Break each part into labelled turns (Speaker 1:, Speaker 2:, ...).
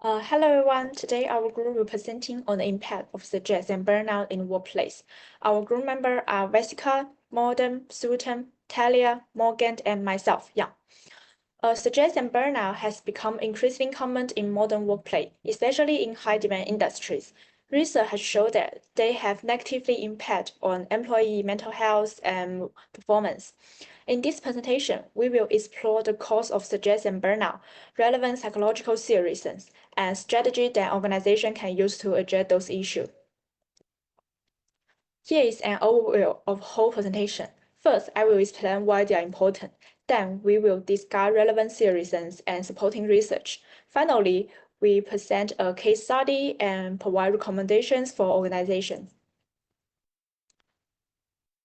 Speaker 1: Hello everyone. Today our group will presenting on the impact of stress and burnout in workplace. Our group members are Vesica, Morgan, Sultan, Talia, Morgan, and myself, Yang. Stress and burnout has become increasingly common in modern workplace, especially in high-demand industries. Research has shown that they have negatively impact on employee mental health and performance. In this presentation, we will explore the cause of stress and burnout, relevant psychological reasons, and strategies that organizations can use to address those issues. Here is an overview of whole presentation. First, I will explain why they are important. Then, we will discuss relevant reasons and supporting research. Finally, we present a case study and provide recommendations for organizations.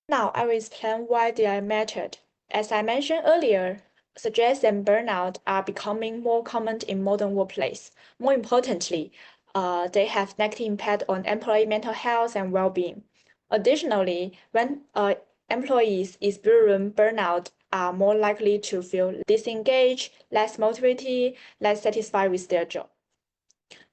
Speaker 1: Now, I will explain why they are mattered. As I mentioned earlier, stress and burnout are becoming more common in modern workplace. More importantly, they have negative impact on employee mental health and well-being. Additionally, when employees experience burnout, are more likely to feel disengaged, less motivated, less satisfied with their job.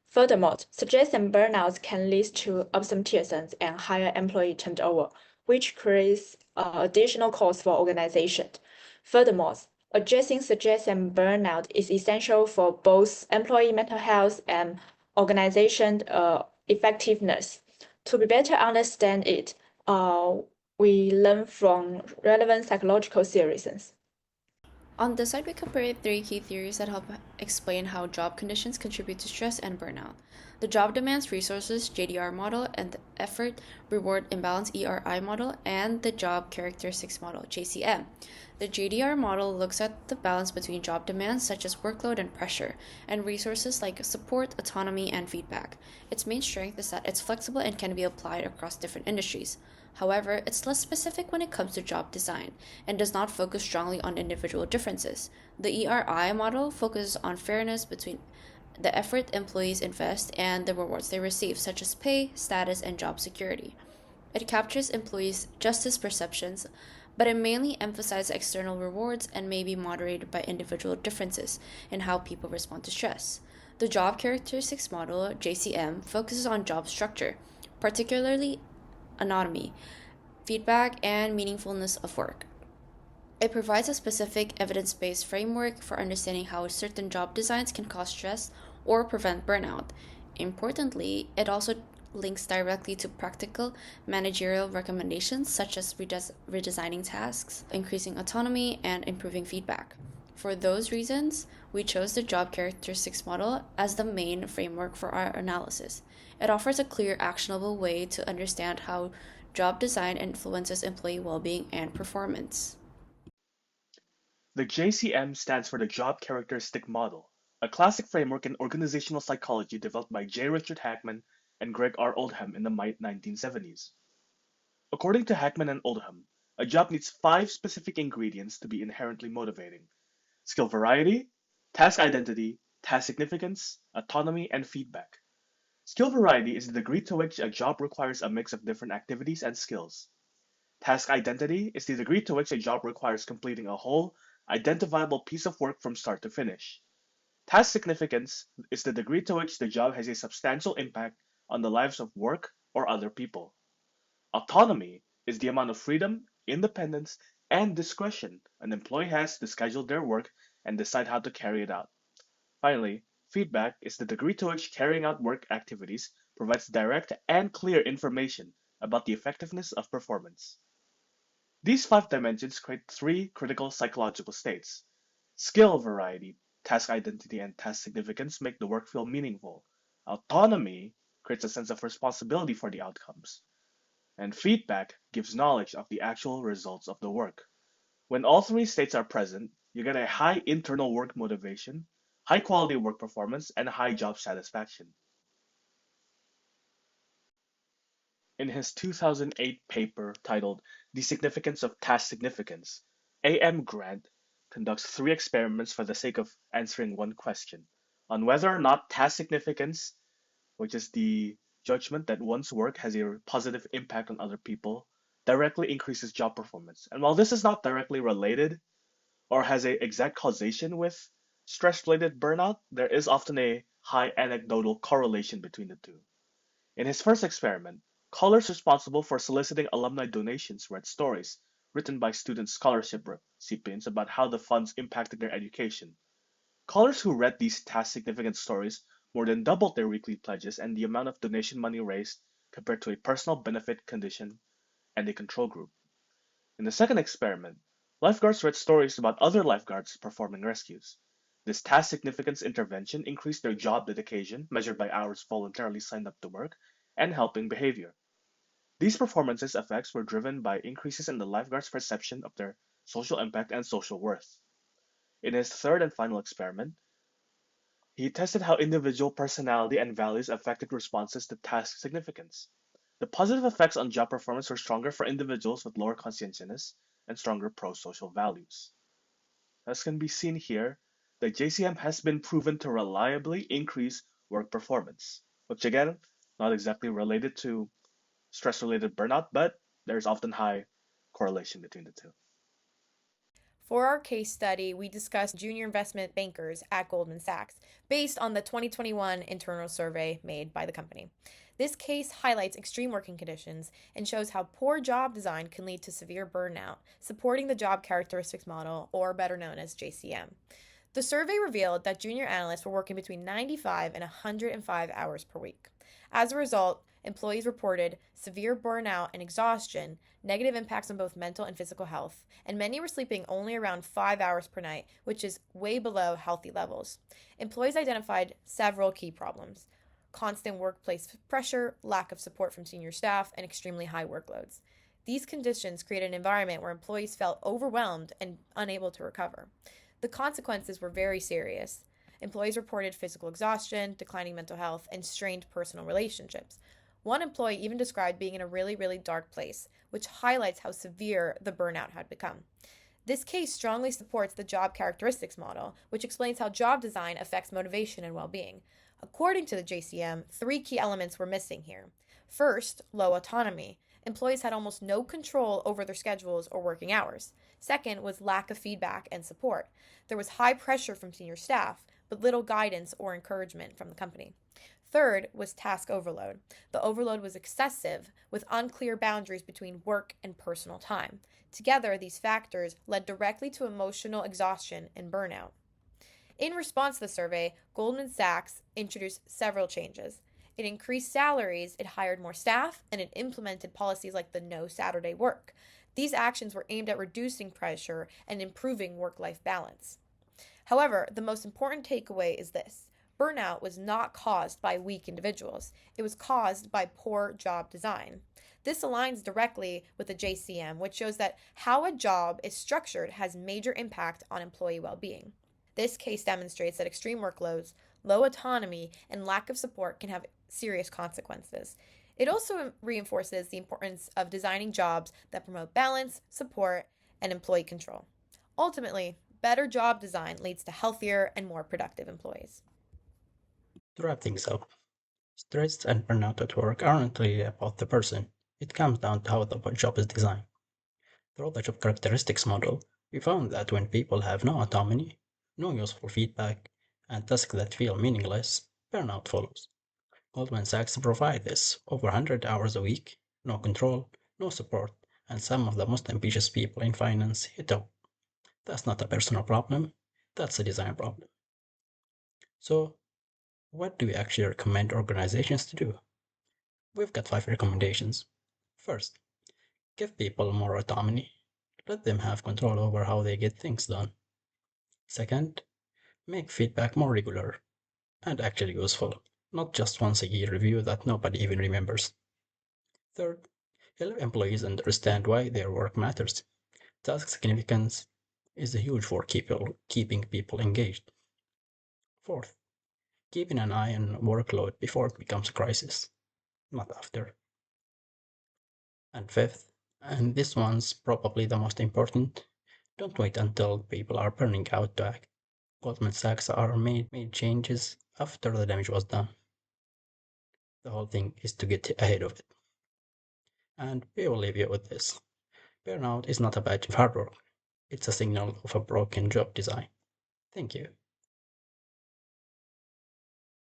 Speaker 1: Furthermore, stress and burnout can lead to absenteeism and higher employee turnover, which creates additional costs for organizations. Furthermore, addressing stress and burnout is essential for both employee mental health and organization effectiveness. To be better understand it, we learn from relevant psychological reasons.
Speaker 2: On this side, we compare three key theories that help explain how job conditions contribute to stress and burnout. The job demands resources JDR model and the effort reward imbalance ERI model and the job characteristics model JCM. The JDR model looks at the balance between job demands such as workload and pressure and resources like support, autonomy, and feedback. Its main strength is that it's flexible and can be applied across different industries. However, it's less specific when it comes to job design and does not focus strongly on individual differences. The ERI model focuses on fairness between the effort employees invest and the rewards they receive, such as pay, status, and job security. It captures employees' justice perceptions, but it mainly emphasizes external rewards and may be moderated by individual differences in how people respond to stress. The job characteristics model, JCM, focuses on job structure, particularly autonomy, feedback, and meaningfulness of work. It provides a specific evidence based framework for understanding how certain job designs can cause stress or prevent burnout. Importantly, it also links directly to practical managerial recommendations such as redesigning tasks, increasing autonomy, and improving feedback. For those reasons, we chose the job characteristics model as the main framework for our analysis. It offers a clear, actionable way to understand how job design influences employee well-being and performance.
Speaker 3: The JCM stands for the Job Characteristic Model, a classic framework in organizational psychology developed by J. Richard Hackman and Greg R. Oldham in the mid 1970s. According to Hackman and Oldham, a job needs five specific ingredients to be inherently motivating: skill variety, task identity, task significance, autonomy, and feedback. Skill variety is the degree to which a job requires a mix of different activities and skills. Task identity is the degree to which a job requires completing a whole, identifiable piece of work from start to finish. Task significance is the degree to which the job has a substantial impact on the lives of work or other people. Autonomy is the amount of freedom, independence, and discretion an employee has to schedule their work and decide how to carry it out. Finally, feedback is the degree to which carrying out work activities provides direct and clear information about the effectiveness of performance. These five dimensions create three critical psychological states. Skill variety, task identity, and task significance make the work feel meaningful. Autonomy creates a sense of responsibility for the outcomes. And feedback gives knowledge of the actual results of the work. When all three states are present, you get a high internal work motivation, high quality work performance, and high job satisfaction. In his 2008 paper titled The Significance of Task Significance, A.M. Grant conducts three experiments for the sake of answering one question on whether or not task significance, which is the judgment that one's work has a positive impact on other people, directly increases job performance. And while this is not directly related or has a exact causation with stress-related burnout, there is often a high anecdotal correlation between the two. In his first experiment, callers responsible for soliciting alumni donations read stories written by student scholarship recipients about how the funds impacted their education. Callers who read these task significant stories more than doubled their weekly pledges and the amount of donation money raised compared to a personal benefit condition and a control group. In the second experiment, lifeguards read stories about other lifeguards performing rescues. This task significance intervention increased their job dedication, measured by hours voluntarily signed up to work, and helping behavior. These performances effects were driven by increases in the lifeguards' perception of their social impact and social worth. In his third and final experiment, he tested how individual personality and values affected responses to task significance. The positive effects on job performance were stronger for individuals with lower conscientiousness and stronger pro-social values. As can be seen here, the JCM has been proven to reliably increase work performance, which again, not exactly related to stress-related burnout, but there's often high correlation between the two.
Speaker 4: For our case study, we discussed junior investment bankers at Goldman Sachs based on the 2021 internal survey made by the company. This case highlights extreme working conditions and shows how poor job design can lead to severe burnout, supporting the job characteristics model, or better known as JCM. The survey revealed that junior analysts were working between 95 and 105 hours per week. As a result, employees reported severe burnout and exhaustion, negative impacts on both mental and physical health, and many were sleeping only around 5 hours per night, which is way below healthy levels. Employees identified several key problems: constant workplace pressure, lack of support from senior staff, and extremely high workloads. These conditions created an environment where employees felt overwhelmed and unable to recover. The consequences were very serious. Employees reported physical exhaustion, declining mental health, and strained personal relationships. One employee even described being in a really, really dark place, which highlights how severe the burnout had become. This case strongly supports the job characteristics model, which explains how job design affects motivation and well being. According to the JCM, three key elements were missing here. First, low autonomy. Employees had almost no control over their schedules or working hours. Second was lack of feedback and support. There was high pressure from senior staff, but little guidance or encouragement from the company. Third was task overload. The overload was excessive, with unclear boundaries between work and personal time. Together, these factors led directly to emotional exhaustion and burnout. In response to the survey, Goldman Sachs introduced several changes. It increased salaries, it hired more staff, and it implemented policies like the no Saturday work. These actions were aimed at reducing pressure and improving work life balance. However, the most important takeaway is this: burnout was not caused by weak individuals, it was caused by poor job design. This aligns directly with the JCM, which shows that how a job is structured has major impact on employee well being. This case demonstrates that extreme workloads, low autonomy, and lack of support can have serious consequences. It also reinforces the importance of designing jobs that promote balance, support, and employee control. Ultimately, better job design leads to healthier and more productive employees.
Speaker 5: To wrap things up, stress and burnout at work aren't really about the person. It comes down to how the job is designed. Through the job characteristics model, we found that when people have no autonomy, no useful feedback, and tasks that feel meaningless, burnout follows. Goldman Sachs provide this: over 100 hours a week, no control, no support, and some of the most ambitious people in finance hit out. That's not a personal problem, that's a design problem. So, what do we actually recommend organizations to do? We've got 5 recommendations. First, give people more autonomy. Let them have control over how they get things done. Second, make feedback more regular and actually useful, not just once a year review that nobody even remembers. Third, help employees understand why their work matters. Task significance is huge for keeping people engaged. Fourth, keeping an eye on workload before it becomes a crisis, not after. And fifth, and this one's probably the most important, don't wait until people are burning out to act. Goldman Sachs are made changes after the damage was done. The whole thing is to get ahead of it. And we will leave you with this. Burnout is not a badge of hard work. It's a signal of a broken job design. Thank you.